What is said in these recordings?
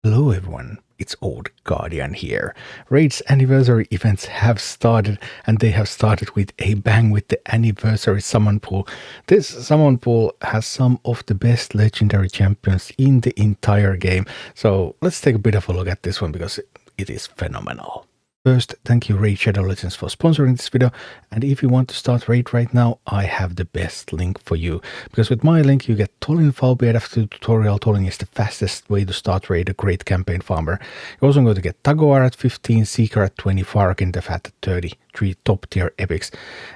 Hello everyone, it's Old Guardian here. Raid's anniversary events have started, and they have started with a bang with the anniversary summon pool. This summon pool has some of the best legendary champions in the entire game, so let's take a bit of a look at this one because it is phenomenal. First, thank you Raid Shadow Legends for sponsoring this video, and if you want to start Raid right now, I have the best link for you, because with my link you get Tholin Foulbeard after the tutorial. Tholin is the fastest way to start Raid, a great campaign farmer. You're also going to get Tagoar at 15, Seeker at 20, Fahrakin the Fat at 30, 3 top tier epics,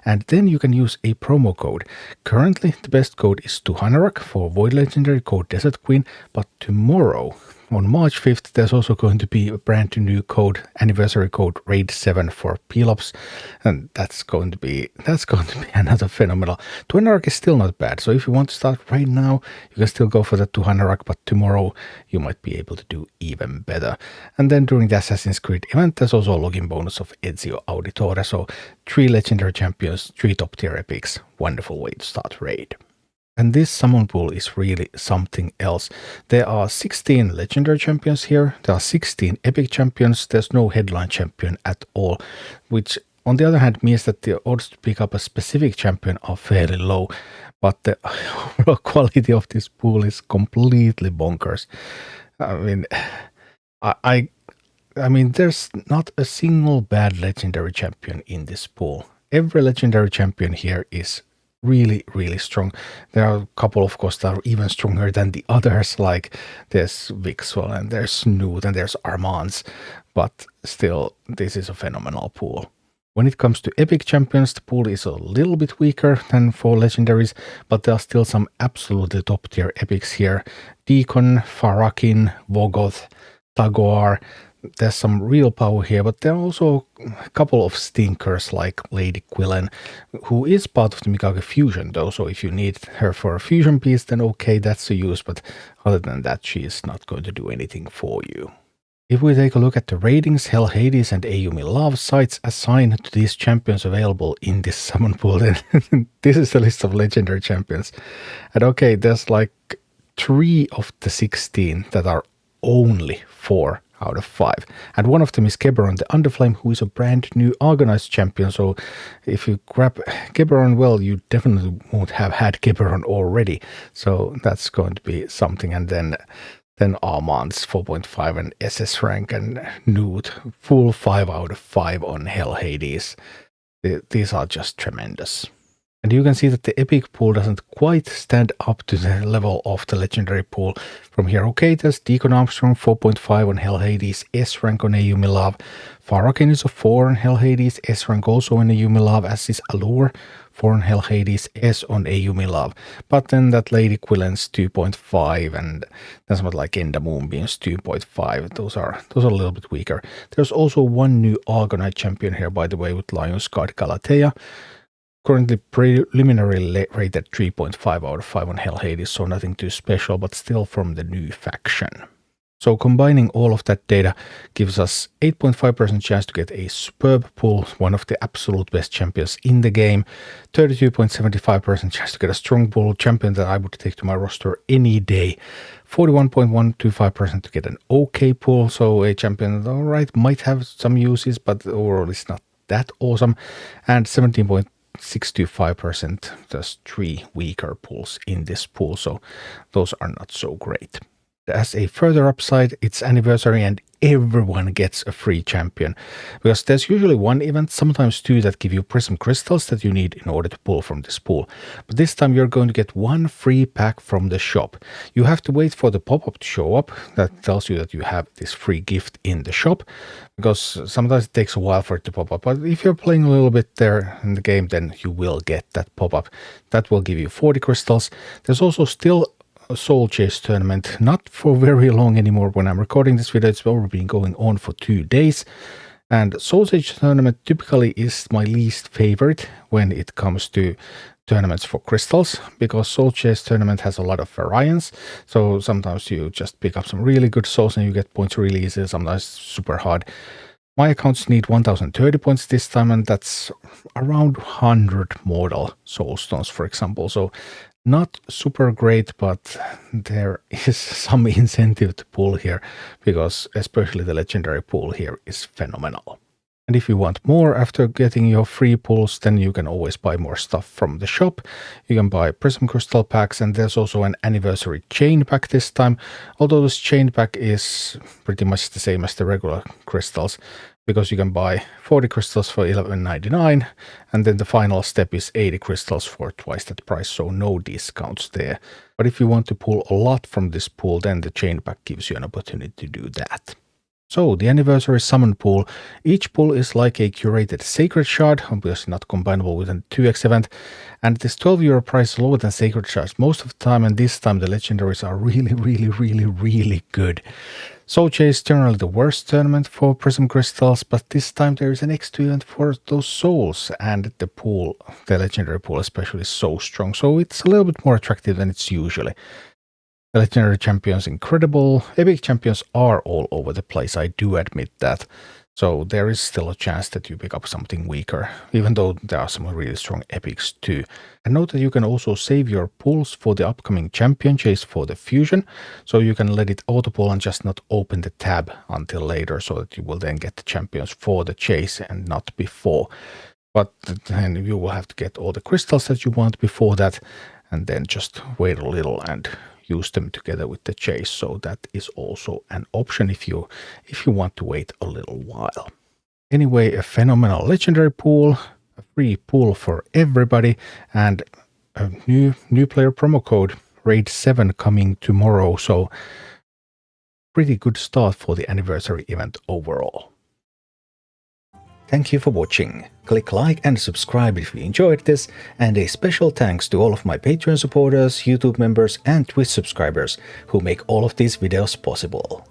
and then you can use a promo code. Currently the best code is Tuhanarak for Void Legendary, code DESERTQUEEN, but tomorrow, on March 5th, there's also going to be a brand new code, anniversary code Raid 7 for Pelops, and that's going to be another phenomenal. Tuhanarak is still not bad, so if you want to start right now, you can still go for the Tuhanarak, but tomorrow you might be able to do even better. And then during the Assassin's Creed event, there's also a login bonus of Ezio Auditore, so 3 legendary champions, 3 top tier epics, wonderful way to start Raid. And this summon pool is really something else. There are 16 legendary champions here, there are 16 epic champions, there's no headline champion at all, which on the other hand means that the odds to pick up a specific champion are fairly low, but the overall quality of this pool is completely bonkers. I mean, there's not a single bad legendary champion in this pool. Every legendary champion here is really strong. There are a couple, of course, that are even stronger than the others, like there's Vixwell and there's Snoot and there's Armand's, but still, this is a phenomenal pool. When it comes to epic champions, the pool is a little bit weaker than for legendaries, but there are still some absolutely top tier epics here. Deacon, Fahrakin, Vogoth, Tagoar. There's some real power here, but there are also a couple of stinkers like Lady Quillen, who is part of the Mikage fusion though, so if you need her for a fusion piece, then okay, that's a use, but other than that, she is not going to do anything for you. If we take a look at the ratings, Hell Hades and Ayumi Love sites assigned to these champions available in this summon pool, then this is the list of legendary champions. And okay, there's like 3 of the 16 that are only 4 out of 5, and one of them is Geberon the Underflame, who is a brand new Argonite champion, so if you grab Geberon, well, you definitely won't have had Geberon already, so that's going to be something. And then Armand's 4.5 and SS rank, and Newt full 5 out of 5 on Hell Hades. These are just tremendous. And you can see that the epic pool doesn't quite stand up to the level of the legendary pool. From here, okay, there's Deacon Armstrong 4.5 on Hell Hades, S rank on Ayumi Love. Fahrakin is a 4 on Hell Hades, S rank also on Ayumi Love, as is Allure, 4 on Hell Hades, S on Ayumi Love. But then that Lady Quillen's 2.5, and that's what like Enda Moonbeam's 2.5. Those are a little bit weaker. There's also one new Argonite champion here, by the way, with Lion's Guard Galatea. Currently preliminarily rated 3.5 out of 5 on Hell Hades, so nothing too special, but still from the new faction. So combining all of that data gives us 8.5% chance to get a superb pool, one of the absolute best champions in the game, 32.75% chance to get a strong pool, champion that I would take to my roster any day, 41.125% to get an okay pool, so a champion that alright might have some uses, but overall it's not that awesome, and 17.625%, there's 3 weaker pools in this pool, so those are not so great. As a further upside, it's anniversary and everyone gets a free champion, because there's usually 1 event, sometimes 2, that give you Prism Crystals that you need in order to pull from this pool. But this time you're going to get 1 free pack from the shop. You have to wait for the pop-up to show up that tells you that you have this free gift in the shop, because sometimes it takes a while for it to pop up. But if you're playing a little bit there in the game, then you will get that pop-up. That will give you 40 crystals. There's also still a Soul Chase tournament, not for very long anymore. When I'm recording this video, it's already been going on for 2 days, and Soul Chase tournament typically is my least favorite when it comes to tournaments for crystals, because Soul Chase tournament has a lot of variance, so sometimes you just pick up some really good souls and you get points really easy, sometimes super hard. My accounts need 1030 points this time, and that's around 100 mortal soul stones, for example, so Not super great, but there is some incentive to pull here, because especially the legendary pull here is phenomenal. And if you want more after getting your free pulls, then you can always buy more stuff from the shop. You can buy Prism Crystal packs, and there's also an anniversary chain pack this time. Although this chain pack is pretty much the same as the regular crystals, because you can buy 40 crystals for $11.99, and then the final step is 80 crystals for twice that price, so no discounts there. But if you want to pull a lot from this pool, then the chain pack gives you an opportunity to do that. So, the anniversary summon pool. Each pool is like a curated sacred shard, obviously not combinable with a 2x event, and this €12 price is lower than sacred shards most of the time, and this time the legendaries are really good. Soul Chase is generally the worst tournament for Prism Crystals, but this time there is an X2 event for those souls, and the pool, the legendary pool especially, is so strong, so it's a little bit more attractive than it's usually. The legendary champions incredible. Epic champions are all over the place, I do admit that. So there is still a chance that you pick up something weaker, even though there are some really strong epics too. And note that you can also save your pulls for the upcoming champion chase for the fusion, so you can let it auto-pull and just not open the tab until later, so that you will then get the champions for the chase and not before. But then you will have to get all the crystals that you want before that, and then just wait a little and use them together with the chase, so that is also an option if you want to wait a little while. Anyway, a phenomenal legendary pool, a free pool for everybody, and a new player promo code Raid 7 coming tomorrow, so pretty good start for the anniversary event overall. Thank you for watching. Click like and subscribe if you enjoyed this, and a special thanks to all of my Patreon supporters, YouTube members and Twitch subscribers who make all of these videos possible.